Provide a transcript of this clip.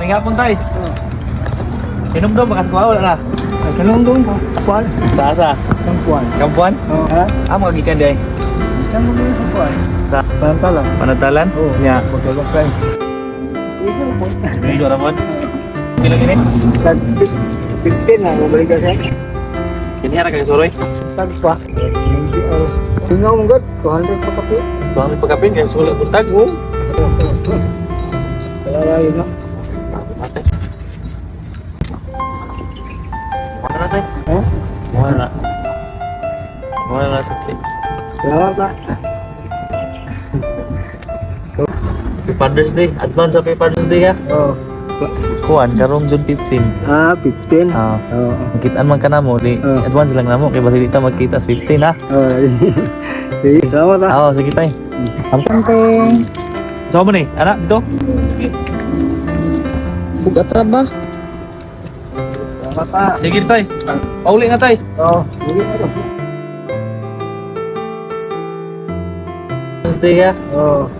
May hapon tay. Inom daw bakas ko wala na. Kanong doon ko. Kuan. Sa asa? Kuan. Kampuan? Oh, ha? Magikan day. Saan mo doon kuan? Sa Pantalan. Panatalan? Oh, Nya. Pagkakay. Video ramon. Kilo gini? Tag 15 na mabalik ka sa. Kini ara kay soroy. Tag pa. Tingaw mo gat 200 pa kape. Tuang pagkapin kay sulit buntag. Oh. Kaya yun na. Ate. Mana tay? Eh? Mana? Mana sukli? Salamat na. Happy Father's Day. Advance happy Father's Day ka. Oh. Kuan karong June 15. Ah, 15. Ah, Oo. Kitaan man ka namo di advance lang namo kay basi dita magkita sa 15 ha. Oh. Sige, salamat na. Oo, sige tay. Kampeng. Saan mo ni? Anak dito? Bugat ra ba? Salamat na. Sige tay. Pauli nga tay. Oh, sige na. Father's Day ka. Oh.